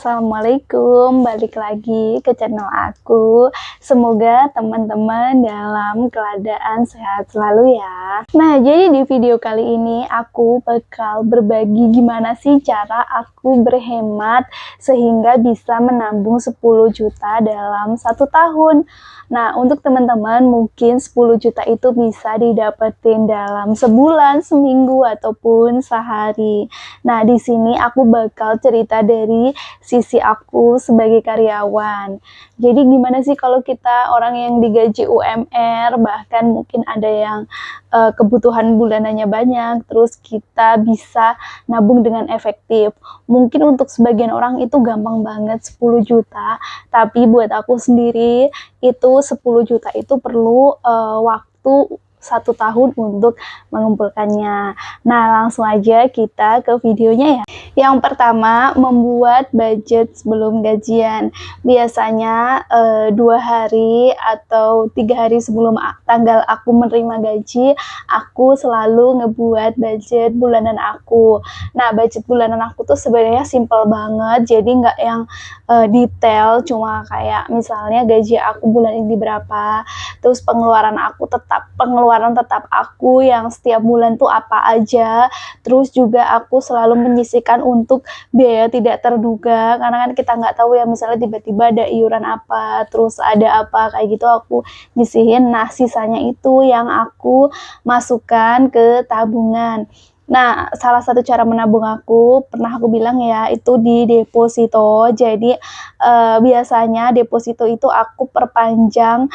Assalamualaikum, balik lagi ke channel aku. Semoga teman-teman dalam keadaan sehat selalu ya. Nah, jadi di video kali ini aku bakal berbagi gimana sih cara aku berhemat sehingga bisa menabung 10 juta dalam 1 tahun. Nah, untuk teman-teman mungkin 10 juta itu bisa didapetin dalam sebulan, seminggu, ataupun sehari. Nah, di sini aku bakal cerita dari sisi aku sebagai karyawan. Jadi gimana sih kalau kita orang yang digaji UMR, bahkan mungkin ada yang kebutuhan bulanannya banyak, terus kita bisa nabung dengan efektif. Mungkin untuk sebagian orang itu gampang banget 10 juta, tapi buat aku sendiri itu 10 juta itu perlu waktu 1 tahun untuk mengumpulkannya. Nah, langsung aja kita ke videonya ya. Yang pertama, membuat budget sebelum gajian. Biasanya 2 hari atau 3 hari sebelum tanggal aku menerima gaji, aku selalu ngebuat budget bulanan aku. Nah, budget bulanan aku tuh sebenarnya simple banget, jadi nggak yang detail, cuma kayak misalnya gaji aku bulan ini berapa, terus pengeluaran tetap aku yang setiap bulan tuh apa aja, terus juga aku selalu menyisihkan untuk biaya tidak terduga, karena kan kita nggak tahu ya, misalnya tiba-tiba ada iuran apa, terus ada apa kayak gitu, aku nyisihin. Nah, sisanya itu yang aku masukkan ke tabungan. Nah, salah satu cara menabung aku, pernah aku bilang ya, itu di deposito. Jadi biasanya deposito itu aku perpanjang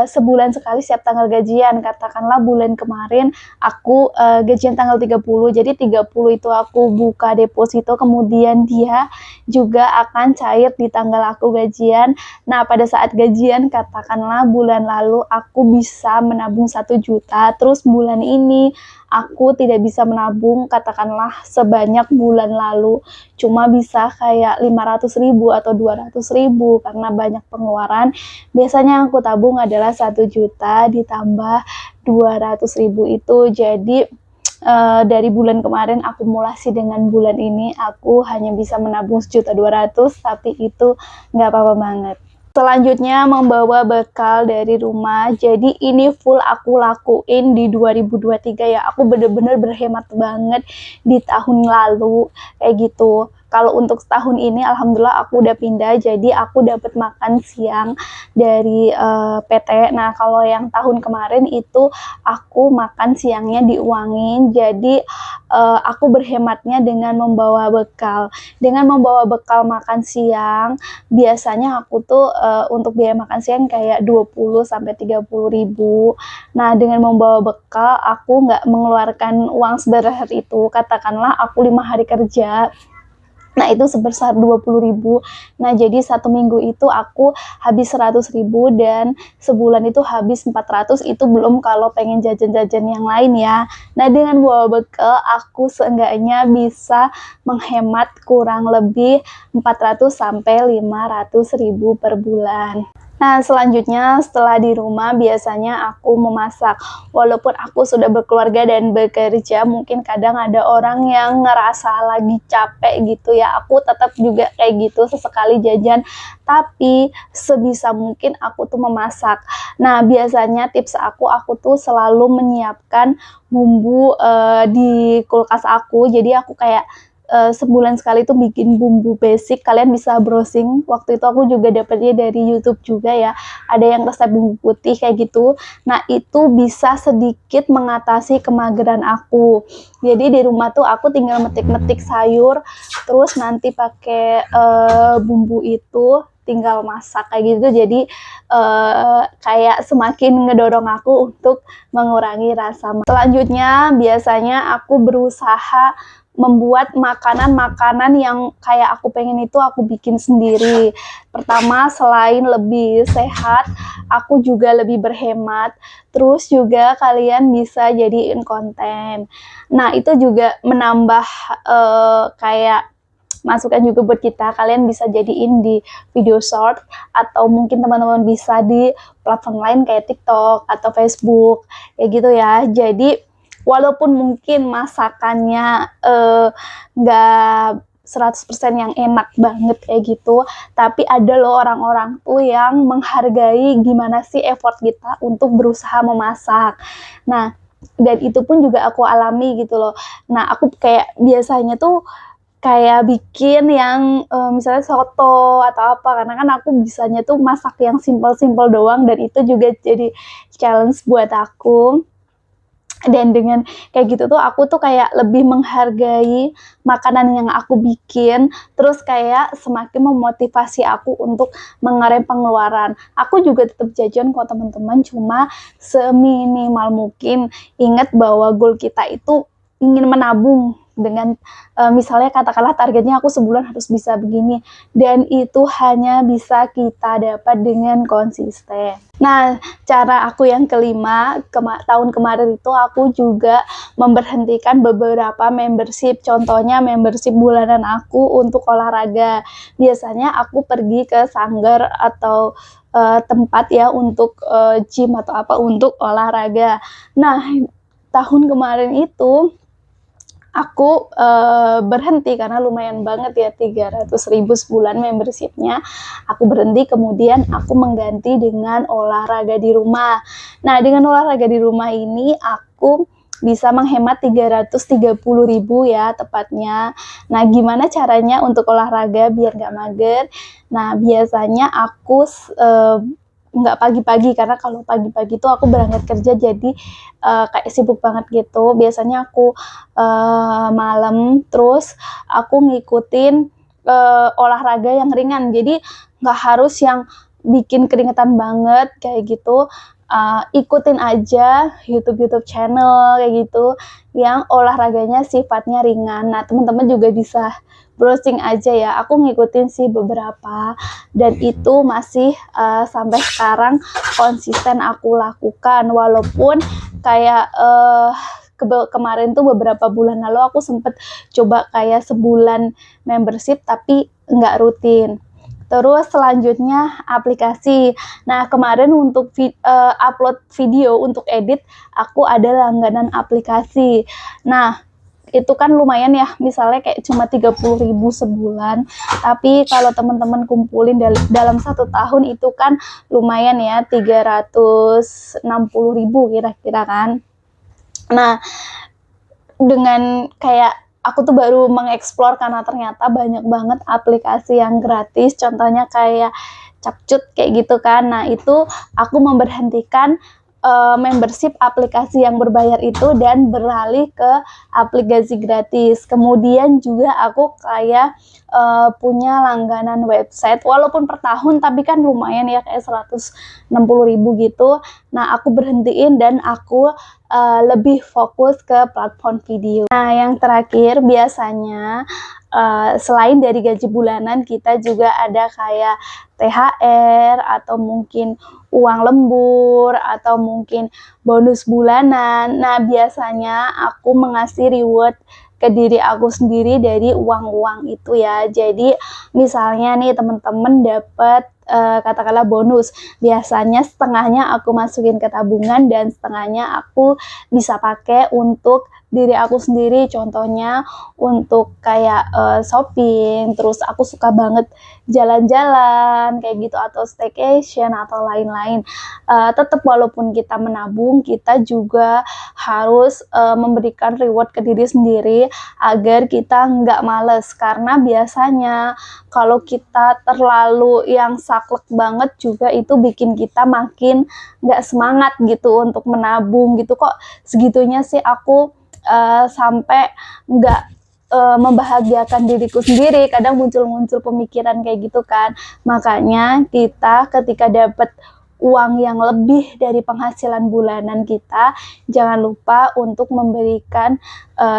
sebulan sekali setiap tanggal gajian. Katakanlah bulan kemarin aku gajian tanggal 30, jadi 30 itu aku buka deposito, kemudian dia juga akan cair di tanggal aku gajian. Nah, pada saat gajian, katakanlah bulan lalu aku bisa menabung 1 juta, terus bulan ini aku tidak bisa menabung katakanlah sebanyak bulan lalu, cuma bisa kayak 500.000 atau 200.000 karena banyak pengeluaran. Biasanya yang aku tabung adalah 1 juta ditambah 200.000 itu. Jadi dari bulan kemarin akumulasi dengan bulan ini, aku hanya bisa menabung 1.200.000, tapi itu nggak apa-apa banget. Selanjutnya, membawa bekal dari rumah. Jadi ini full aku lakuin di 2023 ya. Aku bener-bener berhemat banget di tahun lalu kayak gitu. Kalau untuk tahun ini alhamdulillah aku udah pindah, jadi aku dapat makan siang dari PT. Nah, kalau yang tahun kemarin itu aku makan siangnya diuangin. Jadi aku berhematnya dengan membawa bekal. Dengan membawa bekal makan siang, biasanya aku tuh untuk biaya makan siang kayak 20-30 ribu. Nah, dengan membawa bekal aku nggak mengeluarkan uang sebesar itu. Katakanlah aku 5 hari kerja, nah itu sebesar 20.000. Nah, jadi 1 minggu itu aku habis 100.000 dan sebulan itu habis 400. Itu belum kalau pengen jajan-jajan yang lain ya. Nah, dengan bawa bekal aku seenggaknya bisa menghemat kurang lebih 400-500.000 per bulan. Nah, selanjutnya setelah di rumah biasanya aku memasak. Walaupun aku sudah berkeluarga dan bekerja, mungkin kadang ada orang yang ngerasa lagi capek gitu ya. Aku tetap juga kayak gitu, sesekali jajan. Tapi sebisa mungkin aku tuh memasak. Nah, biasanya tips aku tuh selalu menyiapkan bumbu di kulkas aku. Jadi aku kayak sebulan sekali tuh bikin bumbu basic. Kalian bisa browsing, waktu itu aku juga dapetnya dari YouTube juga ya, ada yang resep bumbu putih kayak gitu. Nah, itu bisa sedikit mengatasi kemageran aku. Jadi di rumah tuh aku tinggal metik-metik sayur, terus nanti pakai bumbu itu tinggal masak kayak gitu. Jadi kayak semakin ngedorong aku untuk mengurangi rasa. Selanjutnya biasanya aku berusaha membuat makanan-makanan yang kayak aku pengen itu aku bikin sendiri. Pertama, selain lebih sehat, aku juga lebih berhemat. Terus juga kalian bisa jadiin konten. Nah, itu juga menambah kayak masukan juga buat kita. Kalian bisa jadiin di video short, atau mungkin teman-teman bisa di platform lain kayak TikTok atau Facebook kayak gitu ya. Jadi walaupun mungkin masakannya nggak 100% yang enak banget kayak gitu, tapi ada loh orang-orang tuh yang menghargai gimana sih effort kita untuk berusaha memasak. Nah, dan itu pun juga aku alami gitu loh. Nah, aku kayak biasanya tuh kayak bikin yang misalnya soto atau apa, karena kan aku bisanya tuh masak yang simpel-simpel doang, dan itu juga jadi challenge buat aku. Dan dengan kayak gitu tuh aku tuh kayak lebih menghargai makanan yang aku bikin, terus kayak semakin memotivasi aku untuk mengerem pengeluaran. Aku juga tetap jajan kok teman-teman, cuma seminimal mungkin. Ingat bahwa goal kita itu ingin menabung dengan misalnya katakanlah targetnya aku sebulan harus bisa begini, dan itu hanya bisa kita dapat dengan konsisten. Nah, cara aku yang kelima, tahun kemarin itu aku juga memberhentikan beberapa membership. Contohnya membership bulanan aku untuk olahraga. Biasanya aku pergi ke sanggar atau tempat ya untuk gym atau apa untuk olahraga. Nah, tahun kemarin itu aku berhenti karena lumayan banget ya, 300.000 sebulan membershipnya. Aku berhenti, kemudian aku mengganti dengan olahraga di rumah. Nah, dengan olahraga di rumah ini aku bisa menghemat 330.000 ya tepatnya. Nah, gimana caranya untuk olahraga biar gak mager? Nah, biasanya aku nggak pagi-pagi, karena kalau pagi-pagi tuh aku berangkat kerja, jadi kayak sibuk banget gitu. Biasanya aku malam, terus aku ngikutin olahraga yang ringan, jadi nggak harus yang bikin keringetan banget kayak gitu. Ikutin aja YouTube channel kayak gitu yang olahraganya sifatnya ringan. Nah, teman-teman juga bisa browsing aja ya. Aku ngikutin sih beberapa, dan itu masih sampai sekarang konsisten aku lakukan, walaupun kayak kemarin tuh beberapa bulan lalu aku sempet coba kayak sebulan membership tapi nggak rutin. Terus selanjutnya aplikasi. Nah, kemarin untuk upload video untuk edit, aku ada langganan aplikasi. Nah, itu kan lumayan ya, misalnya kayak cuma 30.000 sebulan, tapi kalau teman-teman kumpulin dalam 1 tahun itu kan lumayan ya, 360.000 kira-kira kan. Nah, dengan kayak aku tuh baru mengeksplor karena ternyata banyak banget aplikasi yang gratis, contohnya kayak Capcut kayak gitu kan. Nah, itu aku memberhentikan membership aplikasi yang berbayar itu dan beralih ke aplikasi gratis. Kemudian juga aku kayak punya langganan website, walaupun per tahun tapi kan lumayan ya, kayak 160.000 gitu. Nah, aku berhentiin dan aku lebih fokus ke platform video. Nah, yang terakhir biasanya selain dari gaji bulanan, kita juga ada kayak THR atau mungkin uang lembur atau mungkin bonus bulanan. Nah, biasanya aku mengasih reward ke diri aku sendiri dari uang-uang itu ya. Jadi misalnya nih teman-teman dapat katakanlah bonus, biasanya setengahnya aku masukin ke tabungan dan setengahnya aku bisa pakai untuk diri aku sendiri, contohnya untuk kayak shopping. Terus aku suka banget jalan-jalan kayak gitu, atau staycation atau lain-lain. Tetap walaupun kita menabung, kita juga harus memberikan reward ke diri sendiri agar kita nggak males, karena biasanya kalau kita terlalu yang saklek banget juga itu bikin kita makin nggak semangat gitu untuk menabung gitu. Kok segitunya sih aku sampai nggak membahagiakan diriku sendiri, kadang muncul-muncul pemikiran kayak gitu kan. Makanya kita ketika dapat uang yang lebih dari penghasilan bulanan kita, jangan lupa untuk memberikan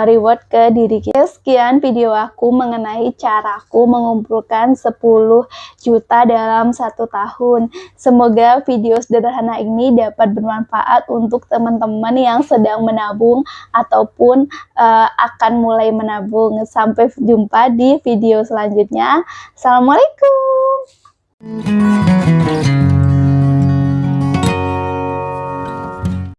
reward ke diri kita. Sekian video aku mengenai caraku mengumpulkan 10 juta dalam 1 tahun. Semoga video sederhana ini dapat bermanfaat untuk teman-teman yang sedang menabung ataupun akan mulai menabung. Sampai jumpa di video selanjutnya. Assalamualaikum.